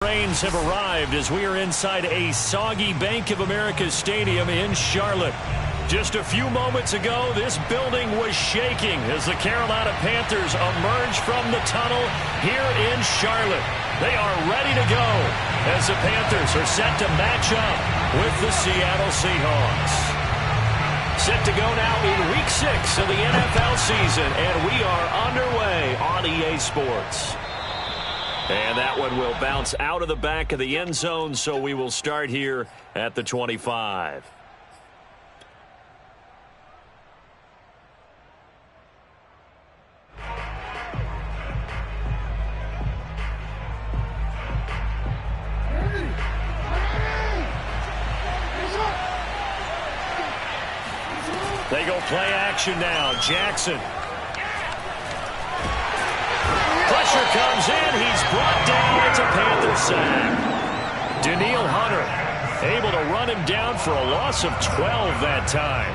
Rains have arrived as we are inside a soggy Bank of America Stadium in Charlotte. Just a few moments ago, this building was shaking as the Carolina Panthers emerged from the tunnel here in Charlotte. They are ready to go as the Panthers are set to match up with the Seattle Seahawks. Set to go now in Week 6 of the NFL season, and we are underway on EA Sports. And that one will bounce out of the back of the end zone, so we will start here at the 25. They go play action now. Jackson. Pressure comes in. He's brought down. It's a Panther sack. Danielle Hunter able to run him down for a loss of 12 that time.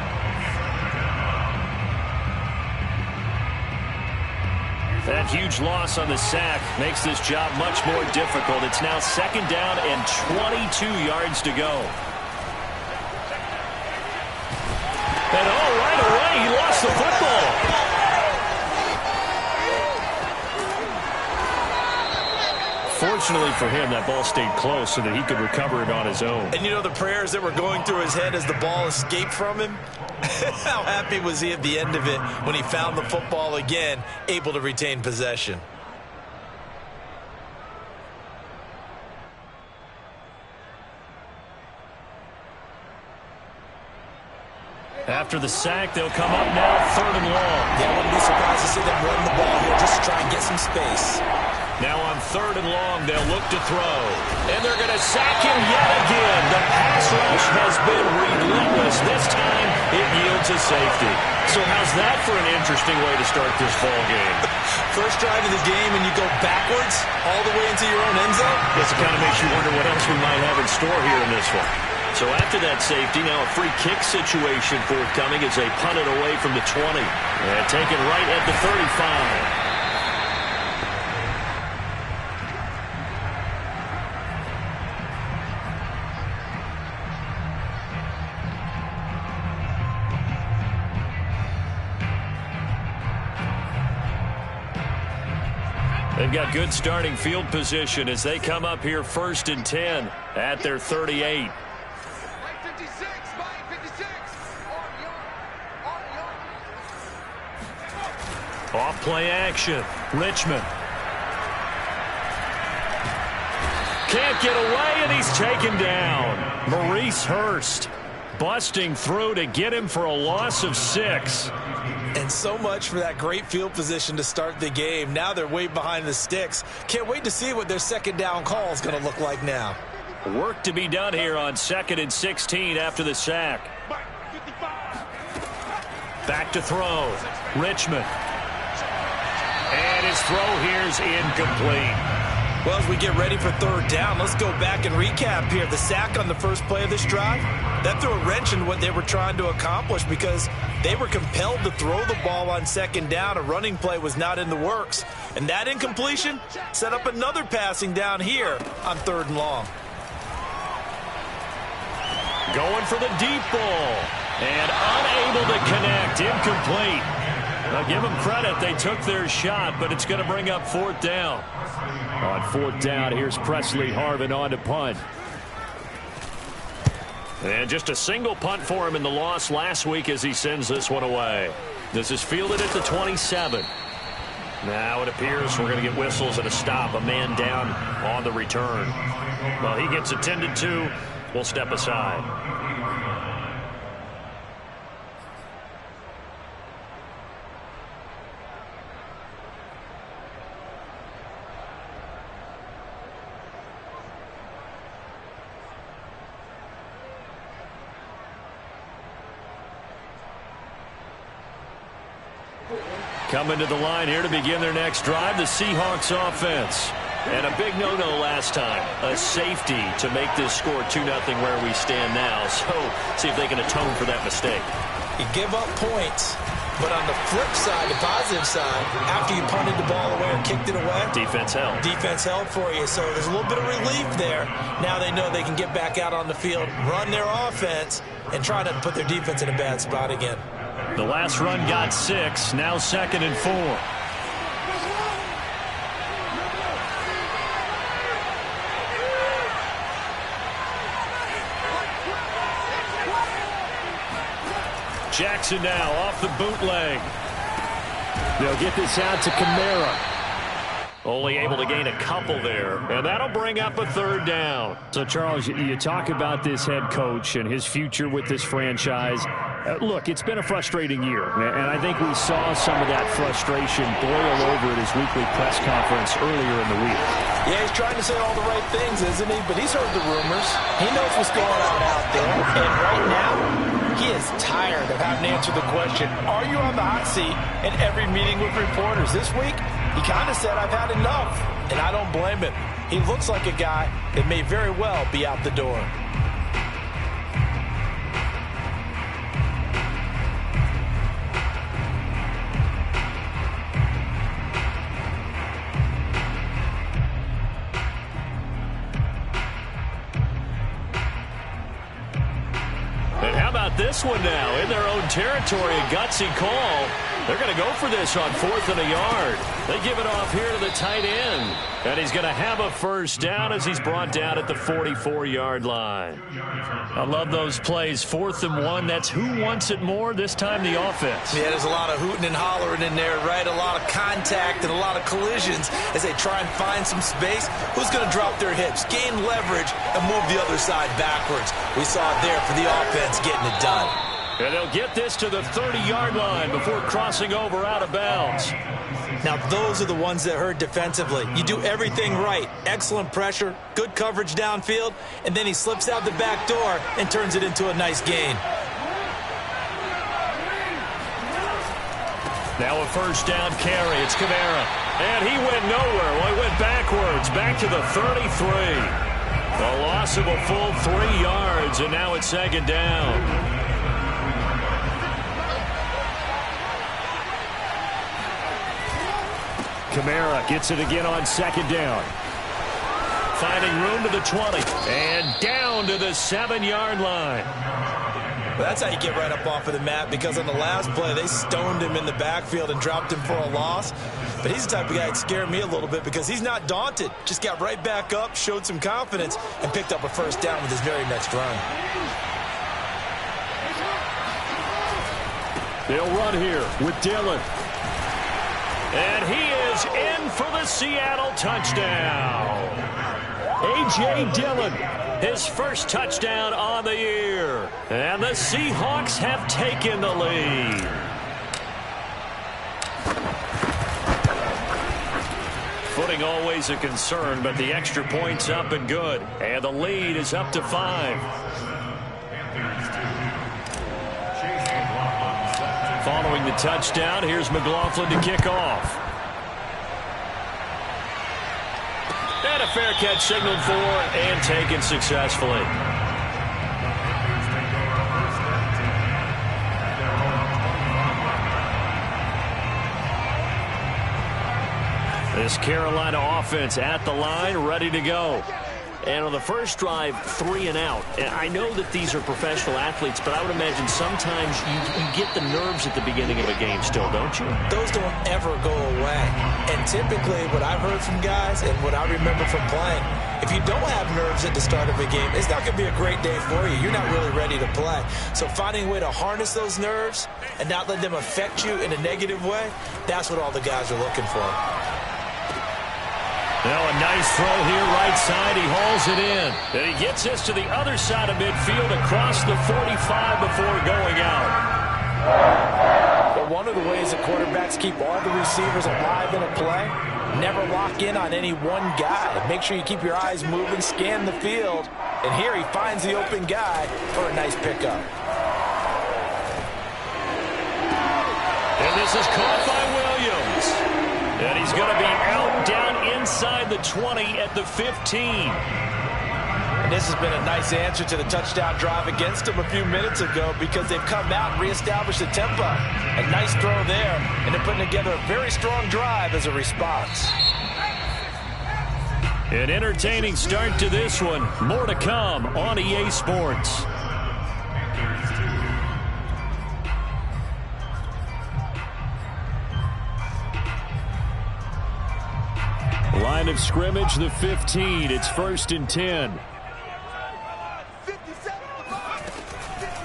That huge loss on the sack makes this job much more difficult. It's now second down and 22 yards to go. And right away, he lost the football. Fortunately for him, that ball stayed close so that he could recover it on his own. And you know the prayers that were going through his head as the ball escaped from him? How happy was he at the end of it when he found the football again, able to retain possession? After the sack, they'll come up now, third and long. Yeah, I wouldn't be surprised to see them run the ball here just to try and get some space. Now on third and long, they'll look to throw. And they're going to sack him yet again. The pass rush has been relentless. This time, it yields a safety. So how's that for an interesting way to start this ball game? First drive of the game, and you go backwards all the way into your own end zone? Yes, it kind of makes you wonder what else we might have in store here in this one. So after that safety, now a free kick situation forthcoming as they punt it away from the 20. And taken right at the 35. They've got good starting field position as they come up here first and 10 at their 38. Off play action. Richmond. Can't get away, and he's taken down. Maurice Hurst busting through to get him for a loss of 6. And so much for that great field position to start the game. Now they're way behind the sticks. Can't wait to see what their second down call is going to look like now. Work to be done here on 2nd and 16 after the sack. Back to throw. Richmond. And his throw here's incomplete. Well, as we get ready for third down, let's go back and recap here. The sack on the first play of this drive, that threw a wrench in what they were trying to accomplish because they were compelled to throw the ball on second down. A running play was not in the works. And that incompletion set up another passing down here on third and long. Going for the deep ball. And unable to connect. Incomplete. Now give them credit. They took their shot, but it's going to bring up fourth down. On fourth down, here's Presley Harvin on to punt. And just a single punt for him in the loss last week as he sends this one away. This is fielded at the 27. Now it appears we're going to get whistles and a stop. A man down on the return. Well, he gets attended to. We'll step aside. Coming to the line here to begin their next drive, the Seahawks offense. And a big no-no last time, a safety to make this score 2-0 where we stand now. So see if they can atone for that mistake. You give up points, But on the flip side, the positive side, after you punted the ball away or kicked it away, defense held. Defense held for you. So there's a little bit of relief there. Now they know they can get back out on the field, run their offense, and try to put their defense in a bad spot again. The last run got 6. Now 2nd and 4. Jackson now off the bootleg. They'll get this out to Kamara. Only able to gain a couple there, and that'll bring up a 3rd down. So, Charles, you talk about this head coach and his future with this franchise. Look, it's been a frustrating year, and I think we saw some of that frustration boil over at his weekly press conference earlier in the week. Yeah, he's trying to say all the right things, isn't he? But he's heard the rumors. He knows what's going on out there. And right now, he is tired of having to answer the question, are you on the hot seat, in every meeting with reporters. This week, he kind of said, I've had enough. And I don't blame him. He looks like a guy that may very well be out the door. This one now in their own territory, a gutsy call. They're going to go for this on 4th and a yard. They give it off here to the tight end. And he's going to have a 1st down as he's brought down at the 44-yard line. I love those plays. 4th and 1. That's who wants it more, this time the offense. Yeah, there's a lot of hooting and hollering in there, right? A lot of contact and a lot of collisions as they try and find some space. Who's going to drop their hips, gain leverage, and move the other side backwards? We saw it there for the offense getting it done. And they'll get this to the 30-yard line before crossing over out of bounds. Now, those are the ones that hurt defensively. You do everything right. Excellent pressure, good coverage downfield, and then he slips out the back door and turns it into a nice gain. Now a 1st down carry. It's Kamara. And he went nowhere. Well, he went backwards, back to the 33. A loss of a full 3 yards, and now it's 2nd down. Kamara gets it again on 2nd down. Finding room to the 20. And down to the 7-yard line. Well, that's how you get right up off of the mat, because on the last play, they stoned him in the backfield and dropped him for a loss. But he's the type of guy that scared me a little bit because he's not daunted. Just got right back up, showed some confidence, and picked up a 1st down with his very next run. They'll run here with Dillon. And he is in for the Seattle touchdown. A.J. Dillon, his 1st touchdown on the year. And the Seahawks have taken the lead. Footing always a concern, but the extra point's up and good. And the lead is up to 5. Following the touchdown, here's McLaughlin to kick off. And a fair catch signaled for and taken successfully. This Carolina offense at the line, ready to go. And on the first drive, 3 and out. And I know that these are professional athletes, but I would imagine sometimes you get the nerves at the beginning of a game still, don't you? Those don't ever go away. And typically what I've heard from guys and what I remember from playing, if you don't have nerves at the start of a game, it's not going to be a great day for you. You're not really ready to play. So finding a way to harness those nerves and not let them affect you in a negative way, that's what all the guys are looking for. Now a nice throw here right side. He hauls it in. And he gets this to the other side of midfield across the 45 before going out. Well, one of the ways that quarterbacks keep all the receivers alive in a play, never lock in on any one guy. Make sure you keep your eyes moving, scan the field. And here he finds the open guy for a nice pickup. And this is caught by Williams. And he's going to be out down inside the 20 at the 15. And this has been a nice answer to the touchdown drive against them a few minutes ago because they've come out and reestablished the tempo. A nice throw there, and they're putting together a very strong drive as a response. An entertaining start to this one. More to come on EA Sports. Line of scrimmage, the 15. It's 1st and 10.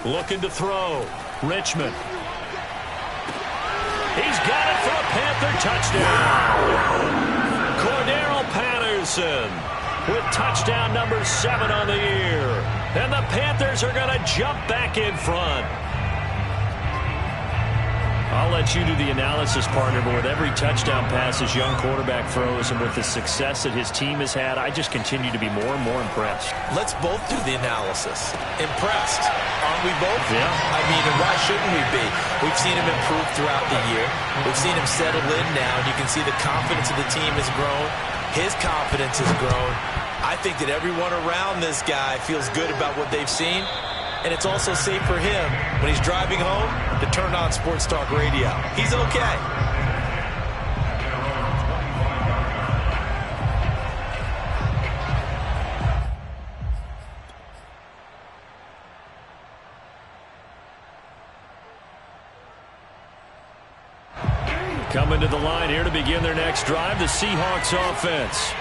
Looking to throw. Richmond. He's got it for a Panther touchdown. Cordero Patterson with touchdown number 7 on the year. And the Panthers are going to jump back in front. I'll let you do the analysis, partner, but with every touchdown pass his young quarterback throws and with the success that his team has had, I just continue to be more and more impressed. Let's both do the analysis. Impressed. Aren't we both? Yeah. I mean, why shouldn't we be? We've seen him improve throughout the year. We've seen him settle in now, and you can see the confidence of the team has grown. His confidence has grown. I think that everyone around this guy feels good about what they've seen. And it's also safe for him when he's driving home to turn on Sports Talk Radio. He's okay. Coming to the line here to begin their next drive, the Seahawks offense.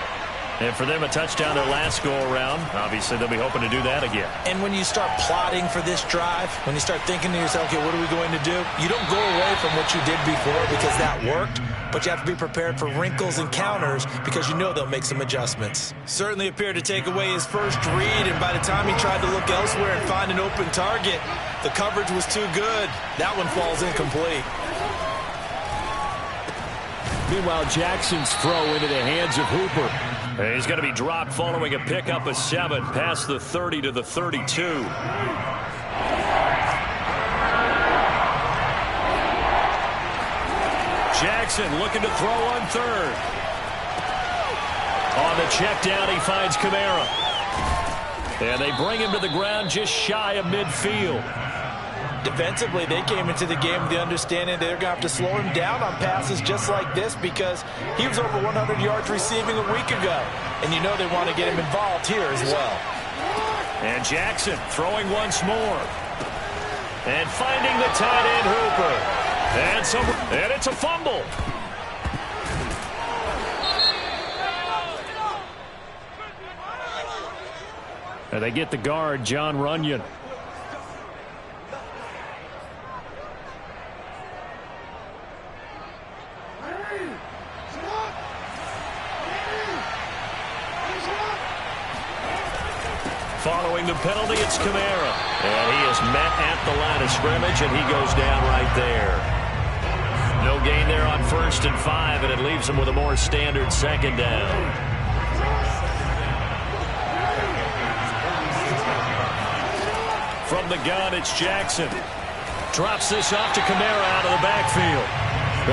And for them, a touchdown their last go-around. Obviously, they'll be hoping to do that again. And when you start plotting for this drive, when you start thinking to yourself, okay, what are we going to do? You don't go away from what you did before because that worked, but you have to be prepared for wrinkles and counters because you know they'll make some adjustments. Certainly appeared to take away his first read, and by the time he tried to look elsewhere and find an open target, the coverage was too good. That one falls incomplete. Meanwhile, Jackson's throw into the hands of Hooper. And he's going to be dropped following a pickup of 7 past the 30 to the 32. Jackson looking to throw on 3rd. On the check down, he finds Kamara. And they bring him to the ground just shy of midfield. Defensively, they came into the game with the understanding they're going to have to slow him down on passes just like this because he was over 100 yards receiving a week ago. And you know they want to get him involved here as well. And Jackson throwing once more. And finding the tight end Hooper. And it's a fumble. And they get the guard, John Runyon. Following the penalty, it's Kamara. And he is met at the line of scrimmage, and he goes down right there. No gain there on 1st and 5, and it leaves him with a more standard 2nd down. From the gun, it's Jackson. Drops this off to Kamara out of the backfield.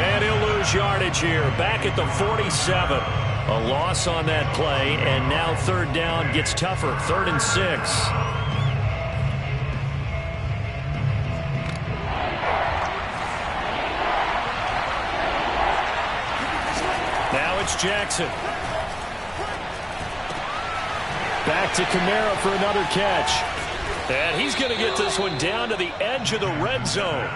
And he'll lose yardage here. Back at the 47. A loss on that play, and now 3rd down gets tougher. 3rd and 6. Now it's Jackson. Back to Kamara for another catch. And he's going to get this one down to the edge of the red zone.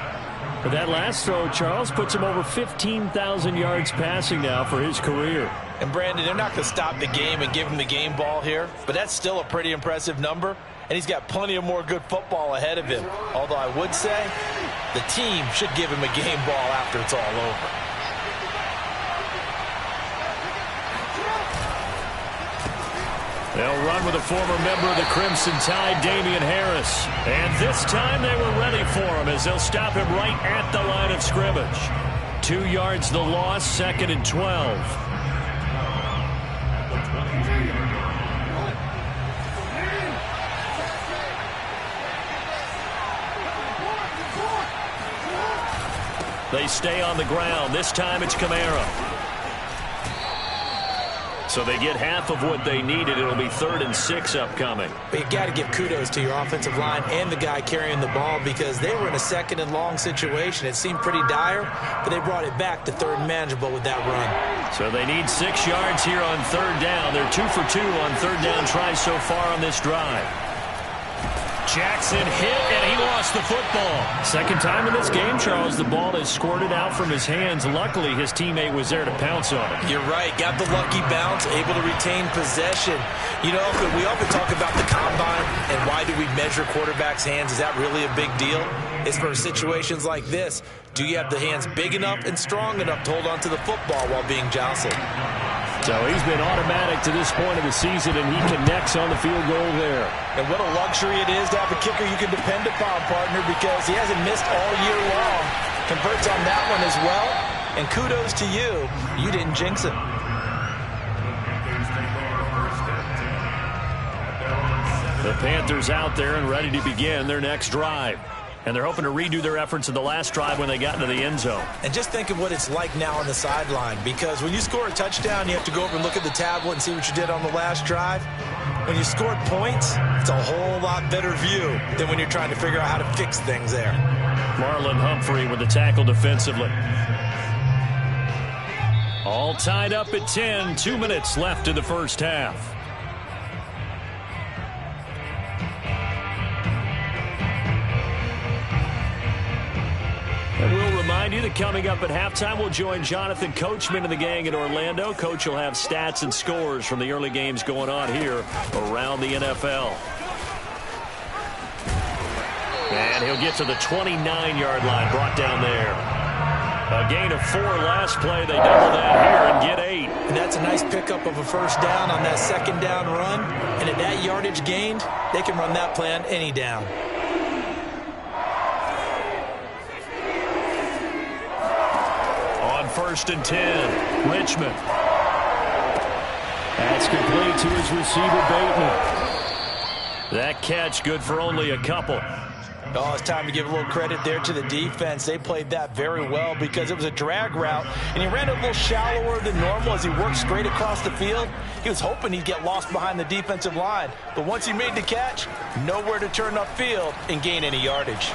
But that last throw, Charles, puts him over 15,000 yards passing now for his career. And, Brandon, they're not going to stop the game and give him the game ball here, but that's still a pretty impressive number, and he's got plenty of more good football ahead of him. Although I would say the team should give him a game ball after it's all over. They'll run with a former member of the Crimson Tide, Damian Harris. And this time they were ready for him as they'll stop him right at the line of scrimmage. 2 yards the loss, 2nd and 12. They stay on the ground. This time it's Kamara. So they get half of what they needed. It'll be 3rd and 6 upcoming. But you got to give kudos to your offensive line and the guy carrying the ball because they were in a 2nd and long situation. It seemed pretty dire, but they brought it back to 3rd and manageable with that run. So they need 6 yards here on 3rd down. They're 2 for 2 on 3rd down tries so far on this drive. Jackson hit, and he lost the football. Second time in this game, Charles, the ball has squirted out from his hands. Luckily, his teammate was there to pounce on it. You're right. Got the lucky bounce, able to retain possession. You know, we often talk about the combine and why do we measure quarterbacks' hands. Is that really a big deal? It's for situations like this. Do you have the hands big enough and strong enough to hold on to the football while being jostled? So he's been automatic to this point of the season, and he connects on the field goal there. And what a luxury it is to have a kicker you can depend upon, partner, because he hasn't missed all year long. Converts on that one as well. And kudos to you. You didn't jinx it. The Panthers out there and ready to begin their next drive. And they're hoping to redo their efforts in the last drive when they got into the end zone. And just think of what it's like now on the sideline, because when you score a touchdown, you have to go over and look at the tablet and see what you did on the last drive. When you scored points, it's a whole lot better view than when you're trying to figure out how to fix things there. Marlon Humphrey with the tackle defensively. All tied up at 10, 2 minutes left in the first half. And we'll remind you that coming up at halftime, we'll join Jonathan Coachman and the gang in Orlando. Coach will have stats and scores from the early games going on here around the NFL. And he'll get to the 29-yard line, brought down there. A gain of 4 last play. They double that here and get 8. And that's a nice pickup of a first down on that second down run. And at that yardage gained, they can run that play on any down. First and 10, Richmond. That's complete to his receiver, Bateman. That catch good for only a couple. Oh, it's time to give a little credit there to the defense. They played that very well because it was a drag route, and he ran a little shallower than normal as he worked straight across the field. He was hoping he'd get lost behind the defensive line, but once he made the catch, nowhere to turn upfield and gain any yardage.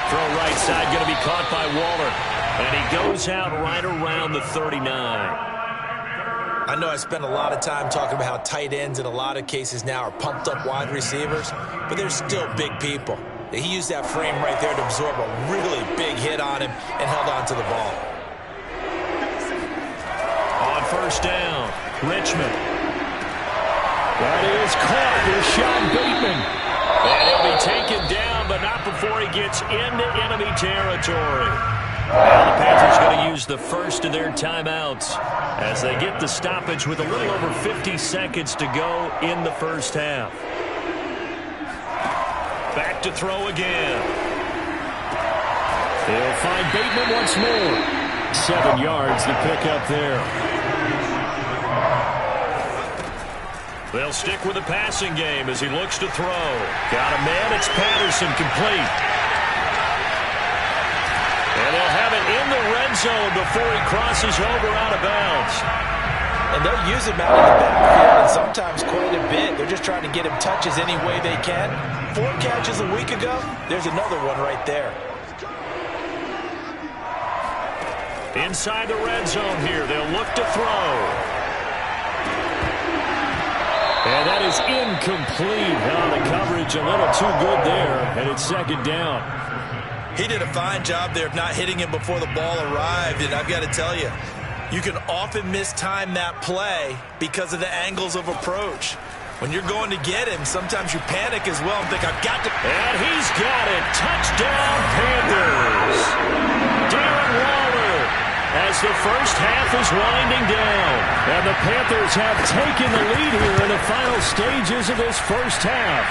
Throw right side, going to be caught by Waller. And he goes out right around the 39. I know I spent a lot of time talking about how tight ends in a lot of cases now are pumped up wide receivers, but they're still big people. He used that frame right there to absorb a really big hit on him and held on to the ball. On first down, Richmond. That is caught with Sean Bateman. And he'll be taken down, but not before he gets into enemy territory. Now the Panthers going to use the first of their timeouts as they get the stoppage with a little over 50 seconds to go in the first half. Back to throw again. They'll find Bateman once more. 7 yards to pick up there. They'll stick with the passing game as he looks to throw. Got a man, it's Patterson, complete. And they'll have it in the red zone before he crosses over out of bounds. And they'll use him out in the backfield, and sometimes quite a bit. They're just trying to get him touches any way they can. 4 catches a week ago, there's another one right there. Inside the red zone here, they'll look to throw. And that is incomplete. Now the coverage a little too good there, and it's second down. He did a fine job there of not hitting him before the ball arrived, and I've got to tell you, you can often mistime that play because of the angles of approach. When you're going to get him, sometimes you panic as well and think, I've got to... And he's got it. Touchdown, Panthers. Darren Waller as the first half is winding down. And the Panthers have taken the lead here in the final stages of this first half.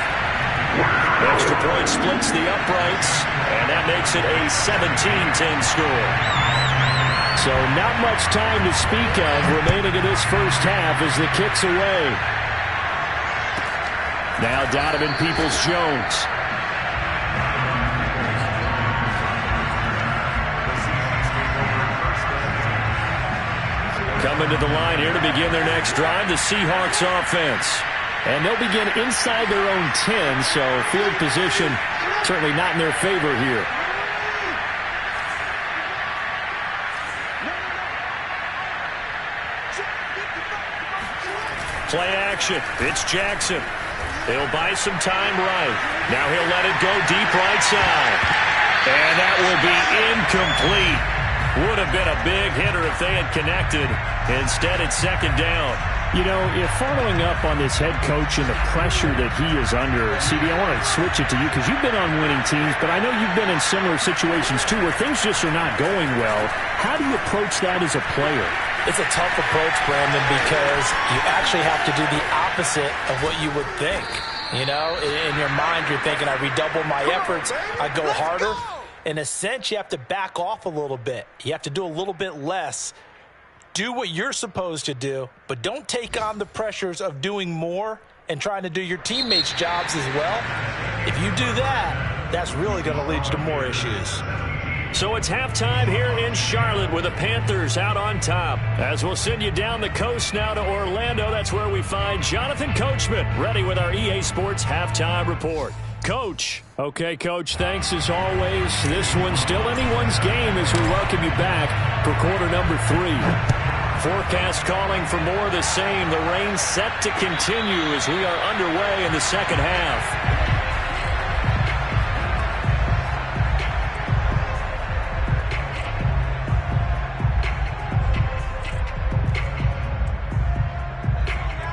Extra point splits the uprights, and that makes it a 17-10 score. So not much time to speak of remaining in this first half as the kick's away. Now Donovan Peoples-Jones. Coming to the line here to begin their next drive, the Seahawks offense. And they'll begin inside their own 10, so field position certainly not in their favor here. Play action. It's Jackson. He'll buy some time right. Now he'll let it go deep right side. And that will be incomplete. Would have been a big hitter if they had connected. Instead, it's second down. You know, if following up on this head coach and the pressure that he is under, CD, I want to switch it to you because you've been on winning teams, but I know you've been in similar situations too where things just are not going well. How do you approach that as a player? It's a tough approach, Brandon, because you actually have to do the opposite of what you would think. You know, in your mind, you're thinking, I redouble my efforts, I go harder. In a sense, you have to back off a little bit. You have to do a little bit less. Do what you're supposed to do, but don't take on the pressures of doing more and trying to do your teammates' jobs as well. If you do that, that's really going to lead you to more issues. So it's halftime here in Charlotte with the Panthers out on top. As we'll send you down the coast now to Orlando, that's where we find Jonathan Coachman ready with our EA Sports Halftime Report. Coach. Okay, Coach, thanks as always. This one's still anyone's game as we welcome you back for quarter number 3. Forecast calling for more of the same. The rain set to continue as we are underway in the second half.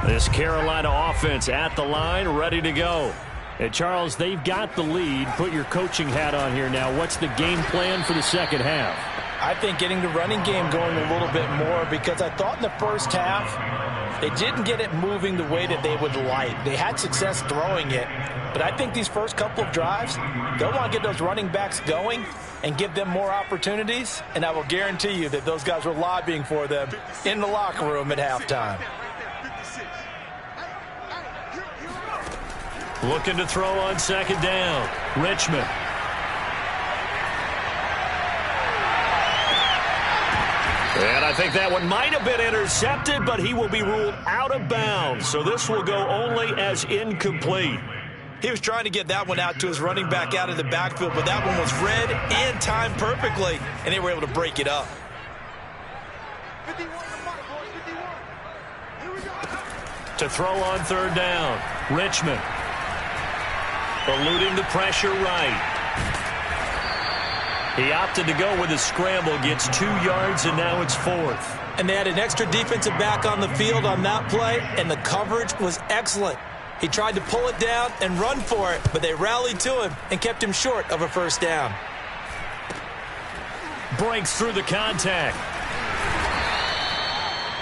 This Carolina offense at the line, ready to go. And Charles, they've got the lead. Put your coaching hat on here now. What's the game plan for the second half? I think getting the running game going a little bit more because I thought in the first half they didn't get it moving the way that they would like. They had success throwing it, but I think these first couple of drives, they'll want to get those running backs going and give them more opportunities, and I will guarantee you that those guys were lobbying for them in the locker room at halftime. Looking to throw on second down. Richmond. And I think that one might have been intercepted, but he will be ruled out of bounds. So this will go only as incomplete. He was trying to get that one out to his running back out of the backfield, but that one was read and timed perfectly, and they were able to break it up. To throw on third down. Richmond. Eluding the pressure right. He opted to go with a scramble, gets 2 yards, and now it's fourth. And they had an extra defensive back on the field on that play, and the coverage was excellent. He tried to pull it down and run for it, but they rallied to him and kept him short of a first down. Breaks through the contact.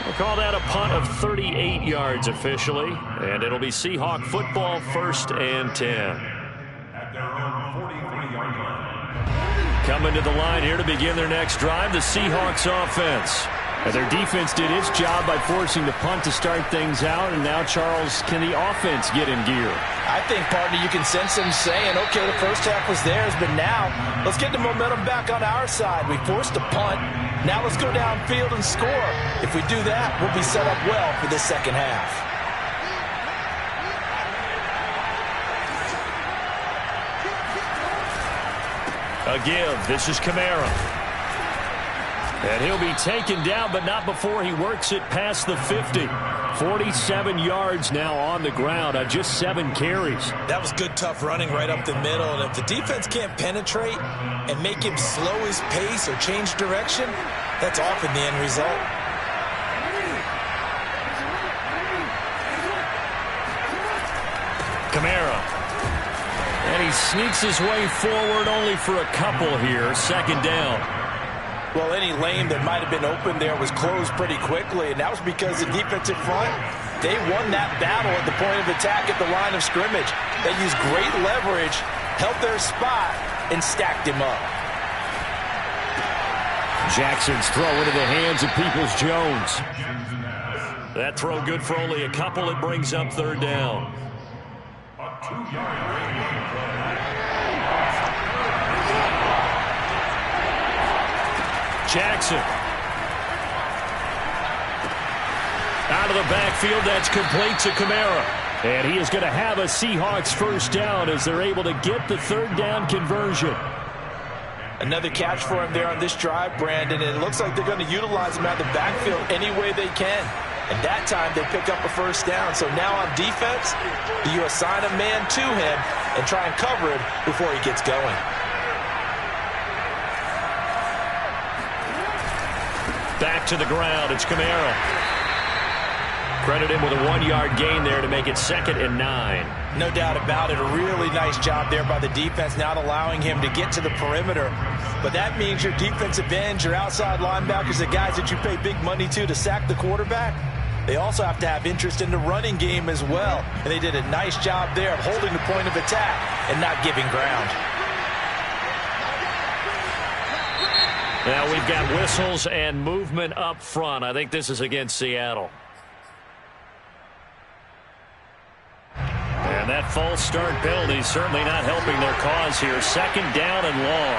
We'll call that a punt of 38 yards officially, and it'll be Seahawk football, 1st and 10. Coming to the line here to begin their next drive, the Seahawks offense. And their defense did its job by forcing the punt to start things out, and now, Charles, can the offense get in gear? I think, partner, you can sense them saying, okay, the first half was theirs, but now let's get the momentum back on our side. We forced a punt. Now let's go downfield and score. If we do that, we'll be set up well for this second half. A give. This is Kamara. And he'll be taken down, but not before he works it past the 50. 47 yards now on the ground on just 7 carries. That was good, tough running right up the middle. And if the defense can't penetrate and make him slow his pace or change direction, that's often the end result. Kamara. And he sneaks his way forward only for a couple here. Second down. Well, any lane that might have been open there was closed pretty quickly, and that was because the defensive front, they won that battle at the point of attack at the line of scrimmage. They used great leverage, held their spot, and stacked him up. Jackson's throw into the hands of Peoples-Jones. That throw good for only a couple. It brings up third down. Jackson. Out of the backfield, that's complete to Kamara. And he is going to have a Seahawks first down as they're able to get the third down conversion. Another catch for him there on this drive, Brandon. And it looks like they're going to utilize him out of the backfield any way they can. And that time they pick up a first down. So now on defense, you assign a man to him and try and cover it before he gets going. Back to the ground. It's Kamara. Credit him with a 1-yard gain there to make it 2nd and 9. No doubt about it. A really nice job there by the defense, not allowing him to get to the perimeter. But that means your defensive ends, your outside linebackers, the guys that you pay big money to sack the quarterback, they also have to have interest in the running game as well. And they did a nice job there of holding the point of attack and not giving ground. Now we've got whistles and movement up front. I think this is against Seattle. And that false start penalty certainly not helping their cause here. 2nd down and long.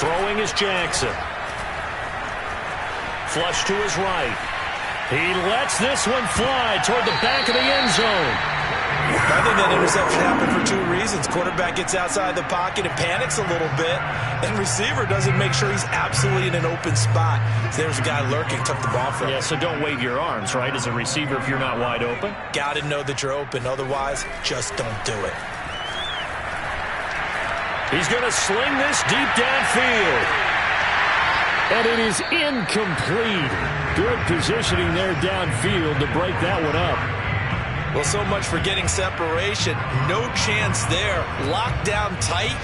Throwing is Jackson. Flush to his right. He lets this one fly toward the back of the end zone. I think that interception happened for 2 reasons. Quarterback gets outside the pocket and panics a little bit, and receiver doesn't make sure he's absolutely in an open spot. So there's a guy lurking, took the ball from him. Yeah, so don't wave your arms, right, as a receiver if you're not wide open. Got to know that you're open. Otherwise, just don't do it. He's going to sling this deep downfield. And it is incomplete. Good positioning there downfield to break that one up. Well, so much for getting separation. No chance there. Locked down tight,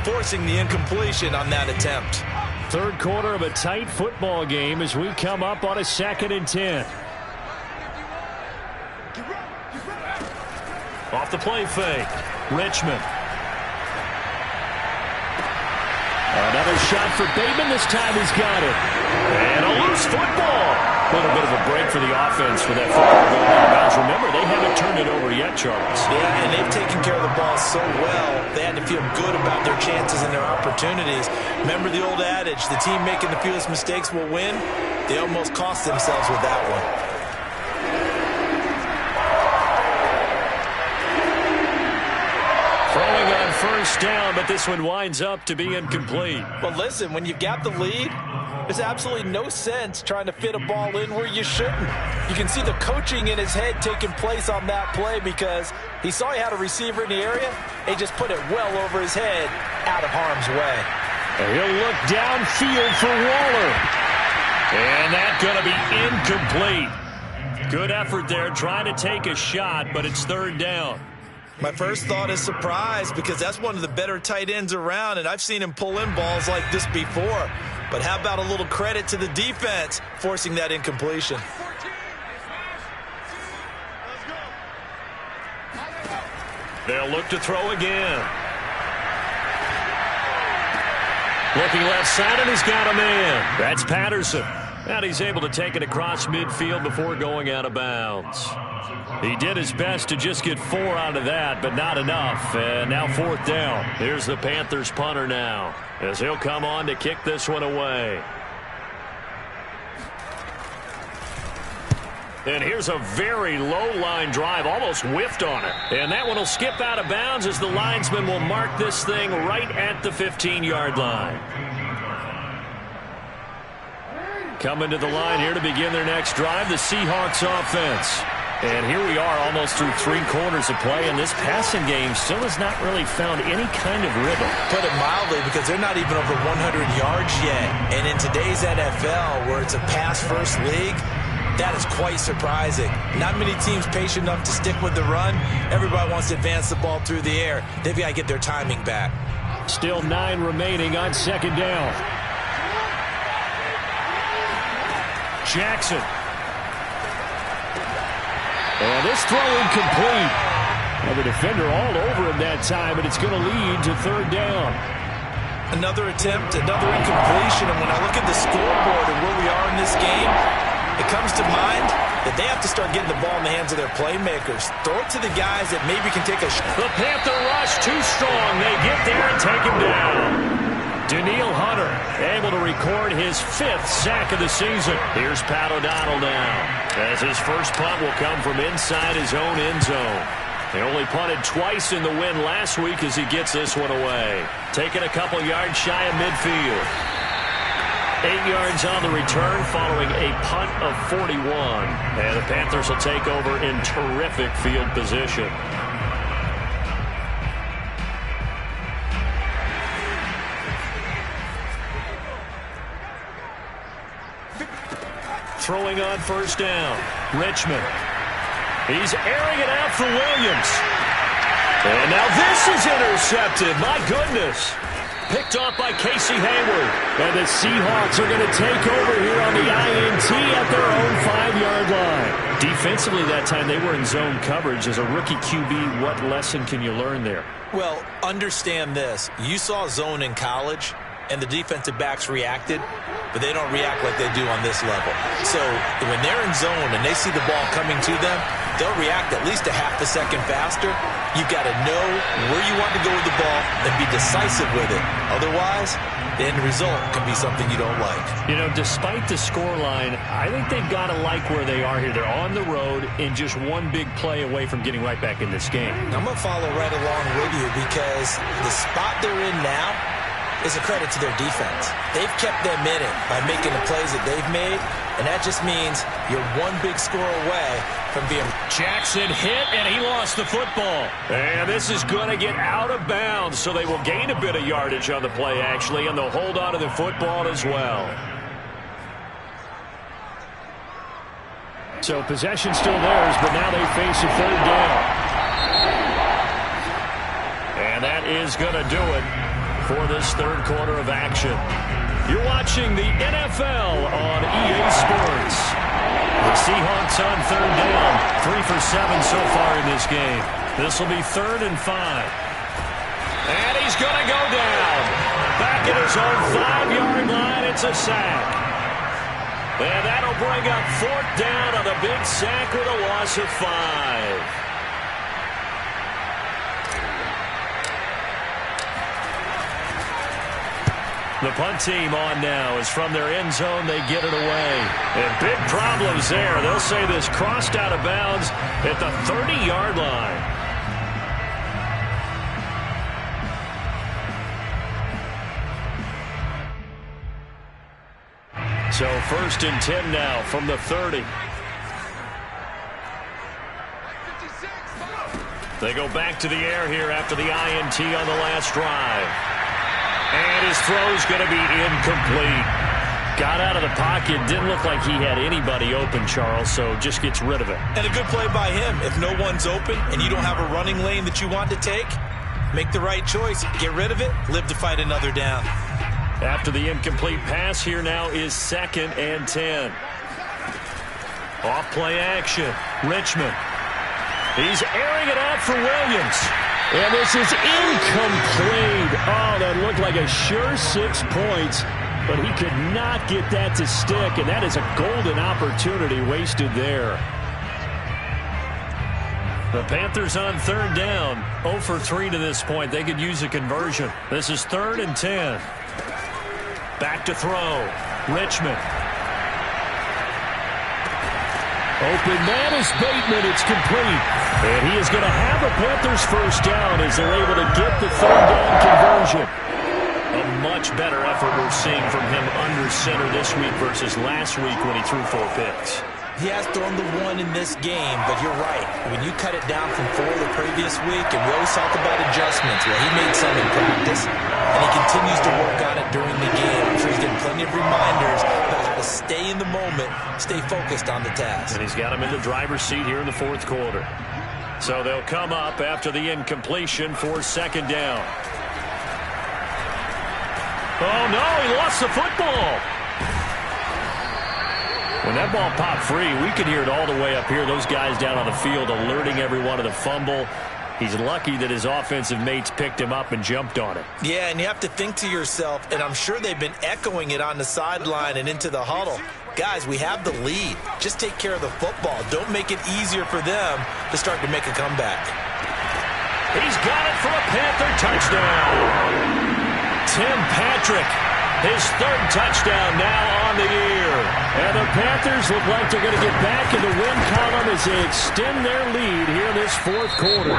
forcing the incompletion on that attempt. 3rd quarter of a tight football game as we come up on a 2nd and 10. Off the play fake. Richmond. Another shot for Bateman. This time he's got it. And a loose football. A little bit of a break for the offense for that football going out of bounds. Remember, they haven't turned it over yet, Charles. Yeah, and they've taken care of the ball so well, they had to feel good about their chances and their opportunities. Remember the old adage, the team making the fewest mistakes will win? They almost cost themselves with that one. Throwing on first down, but this one winds up to be incomplete. Well, listen, when you've got the lead, there's absolutely no sense trying to fit a ball in where you shouldn't. You can see the coaching in his head taking place on that play because he saw he had a receiver in the area. He just put it well over his head, out of harm's way. And he'll look downfield for Waller. And that's going to be incomplete. Good effort there trying to take a shot, but it's 3rd down. My first thought is surprise because that's one of the better tight ends around, and I've seen him pull in balls like this before. But how about a little credit to the defense forcing that incompletion? They'll look to throw again. Looking left side, and he's got a man. That's Patterson. And he's able to take it across midfield before going out of bounds. He did his best to just get 4 out of that, but not enough. And now 4th down. Here's the Panthers punter now, as he'll come on to kick this one away. And here's a very low-line drive, almost whiffed on it. And that one will skip out of bounds as the linesman will mark this thing right at the 15-yard line. Coming to the line here to begin their next drive, the Seahawks offense. And here we are almost through 3 quarters of play, and this passing game still has not really found any kind of rhythm. Put it mildly, because they're not even over 100 yards yet. And in today's NFL, where it's a pass-first league, that is quite surprising. Not many teams patient enough to stick with the run. Everybody wants to advance the ball through the air. They've got to get their timing back. Still 9 remaining on 2nd down. Jackson. And this throw incomplete. Well, the defender all over him that time, and it's going to lead to 3rd down. Another attempt, another incompletion, and when I look at the scoreboard and where we are in this game, it comes to mind that they have to start getting the ball in the hands of their playmakers. Throw it to the guys that maybe can take a shot. The Panther rush too strong. They get there and take him down. Daniil Hunter able to record his 5th sack of the season. Here's Pat O'Donnell now, as his first punt will come from inside his own end zone. They only punted twice in the win last week as he gets this one away. Taking a couple yards shy of midfield. 8 yards on the return following a punt of 41. And the Panthers will take over in terrific field position. Throwing on first down. Richmond. He's airing it out for Williams. And now this is intercepted. My goodness. Picked off by Casey Hayward. And the Seahawks are going to take over here on the INT at their own 5-yard line. Defensively that time they were in zone coverage. As a rookie QB, what lesson can you learn there? Well, understand this. You saw zone in college, and the defensive backs reacted, but they don't react like they do on this level. So when they're in zone and they see the ball coming to them, they'll react at least a half a second faster. You've got to know where you want to go with the ball and be decisive with it. Otherwise, the end result can be something you don't like. You know, despite the scoreline, I think they've got to like where they are here. They're on the road and just one big play away from getting right back in this game. I'm going to follow right along with you because the spot they're in now is a credit to their defense. They've kept them in it by making the plays that they've made, and that just means you're one big score away from being... Jackson hit, and he lost the football. And this is going to get out of bounds, so they will gain a bit of yardage on the play, actually, and they'll hold on to the football as well. So possession still theirs, but now they face a 3rd down. And that is going to do it for this 3rd quarter of action. You're watching the NFL on EA Sports. The Seahawks on 3rd down. 3 for 7 so far in this game. This will be 3rd and 5. And he's going to go down. Back at his own 5-yard line. It's a sack. And that'll bring up 4th down on a big sack with a loss of 5. The punt team on now is from their end zone. They get it away. And big problems there. They'll say this crossed out of bounds at the 30-yard line. So 1st and 10 now from the 30. They go back to the air here after the INT on the last drive. And his throw's going to be incomplete. Got out of the pocket. Didn't look like he had anybody open, Charles, so just gets rid of it. And a good play by him. If no one's open and you don't have a running lane that you want to take, make the right choice. Get rid of it. Live to fight another down. After the incomplete pass, here now is 2nd and 10. Off play action. Richmond. He's airing it out for Williams. And this is incomplete. Oh, that looked like a sure 6 points, but he could not get that to stick, and that is a golden opportunity wasted there. The Panthers on 3rd down. 0 for 3 to this point. They could use a conversion. This is 3rd and 10. Back to throw. Richmond. Open man is Bateman. It's complete. And he is going to have a Panthers first down as they're able to get the 3rd down conversion. A much better effort we're seeing from him under center this week versus last week when he threw 4 picks. He has thrown the 1 in this game, but you're right. When you cut it down from 4 the previous week, and we always talk about adjustments, well, he made some in practice, and he continues to work on it during the game. I'm sure he's getting plenty of reminders about how to stay in the moment, stay focused on the task. And he's got him in the driver's seat here in the 4th quarter. So they'll come up after the incompletion for 2nd down. Oh, no, he lost the football. When that ball popped free, we could hear it all the way up here. Those guys down on the field alerting everyone of the fumble. He's lucky that his offensive mates picked him up and jumped on it. Yeah, and you have to think to yourself, and I'm sure they've been echoing it on the sideline and into the huddle. Guys, we have the lead. Just take care of the football. Don't make it easier for them to start to make a comeback. He's got it for a Panther touchdown. Tim Patrick, his third touchdown now on the year. And the Panthers look like they're going to get back in the win column as they extend their lead here in this fourth quarter.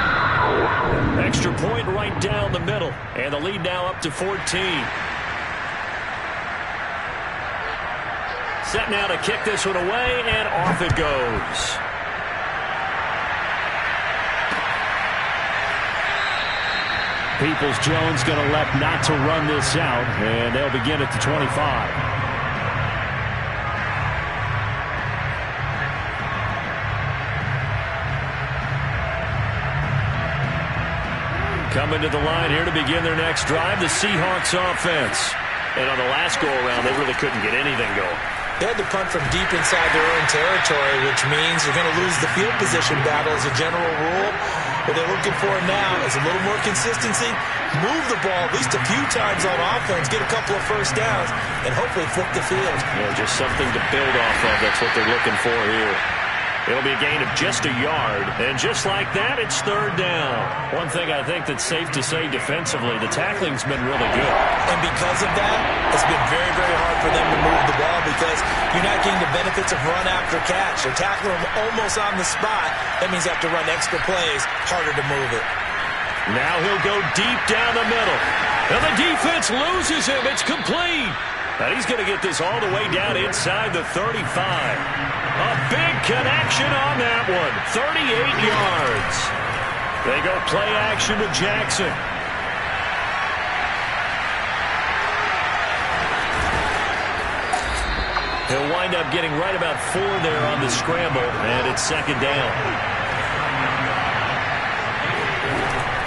Extra point right down the middle, and the lead now up to 14. Set now to kick this one away, and off it goes. Peoples-Jones going to elect not to run this out, and they'll begin at the 25. Coming to the line here to begin their next drive, the Seahawks offense. And on the last go-around, they really couldn't get anything going. They had to punt from deep inside their own territory, which means you're going to lose the field position battle as a general rule. What they're looking for now is a little more consistency, move the ball at least a few times on offense, get a couple of first downs, and hopefully flip the field. Yeah, just something to build off of. That's what they're looking for here. It'll be a gain of just a yard, and just like that, it's third down. One thing I think that's safe to say defensively, the tackling's been really good. And because of that, it's been very, very hard for them to move the ball because you're not getting the benefits of run after catch. They're tackling them almost on the spot. That means you have to run extra plays, harder to move it. Now he'll go deep down the middle. And the defense loses him. It's complete. And he's going to get this all the way down inside the 35. A big connection on that one. 38 yards. They go play action to Jackson. He'll wind up getting right about 4 there on the scramble, and it's second down.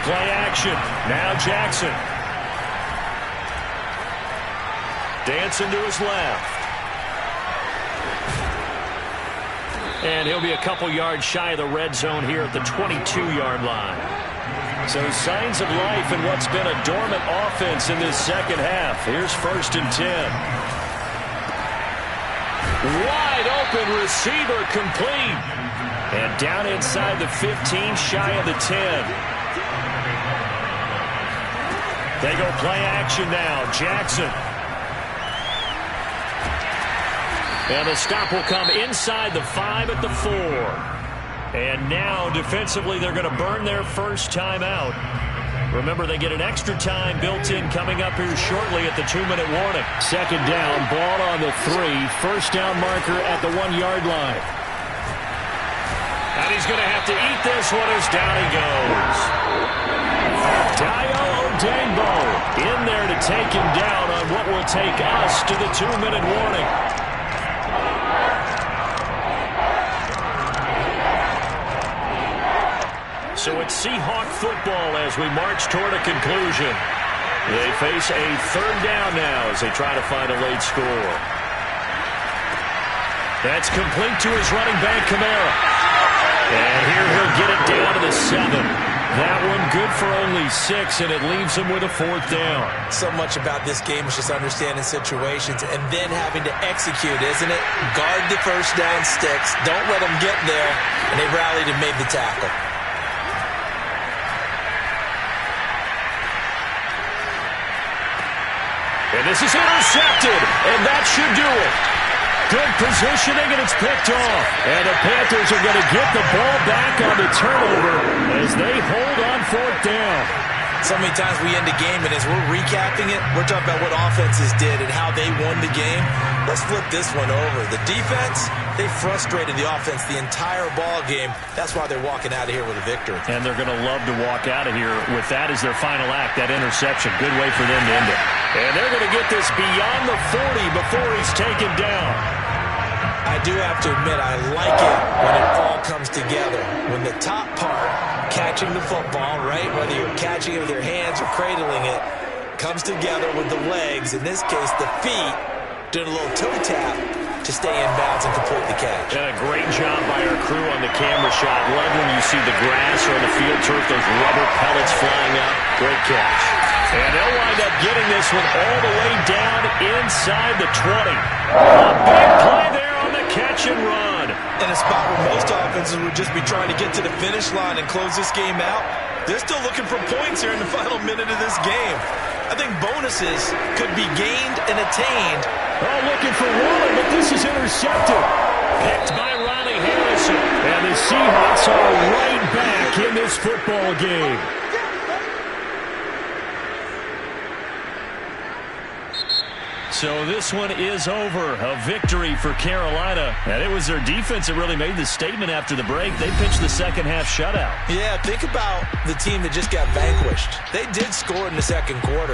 Play action. Now Jackson. Dancing to his left. And he'll be a couple yards shy of the red zone here at the 22-yard line. So signs of life in what's been a dormant offense in this second half. Here's 1st and 10. Wide open receiver complete. And down inside the 15, shy of the 10. They go play action now. Jackson. And the stop will come inside the 5 at the 4. And now defensively they're going to burn their first time out. Remember, they get an extra time built in coming up here shortly at the 2-minute warning. Second down, ball on the 3. First down marker at the 1-yard line. And he's going to have to eat this one as down he goes. Dio Odengbo in there to take him down on what will take us to the 2-minute warning. So it's Seahawk football as we march toward a conclusion. They face a third down now as they try to find a late score. That's complete to his running back, Kamara. And here he'll get it down to the 7. That one good for only 6, and it leaves him with a 4th down. So much about this game is just understanding situations and then having to execute, isn't it? Guard the first down sticks. Don't let them get there. And they rallied and made the tackle. And this is intercepted, and that should do it. Good positioning, and it's picked off. And the Panthers are going to get the ball back on the turnover as they hold on 4th down. So many times we end a game, and as we're recapping it, we're talking about what offenses did and how they won the game. Let's flip this one over. The defense, they frustrated the offense the entire ball game. That's why they're walking out of here with a victory. And they're going to love to walk out of here with that as their final act, that interception. Good way for them to end it. And they're going to get this beyond the 40 before he's taken down. I do have to admit, I like it when it all comes together. When the top part, catching the football, right, whether you're catching it with your hands or cradling it, comes together with the legs, in this case the feet, doing a little toe tap to stay in bounds and complete the catch. And a great job by our crew on the camera shot. Love when you see the grass or the field turf, those rubber pellets flying up. Great catch. And they'll wind up getting this one all the way down inside the 20. A big play there on the catch and run. In a spot where most offenses would just be trying to get to the finish line and close this game out, they're still looking for points here in the final minute of this game. I think bonuses could be gained and attained. Oh, looking for Waller, but this is intercepted. Picked by Riley Harrison. And the Seahawks are right back in this football game. So this one is over. A victory for Carolina. And it was their defense that really made the statement after the break. They pitched the second half shutout. Yeah, think about the team that just got vanquished. They did score in the second quarter.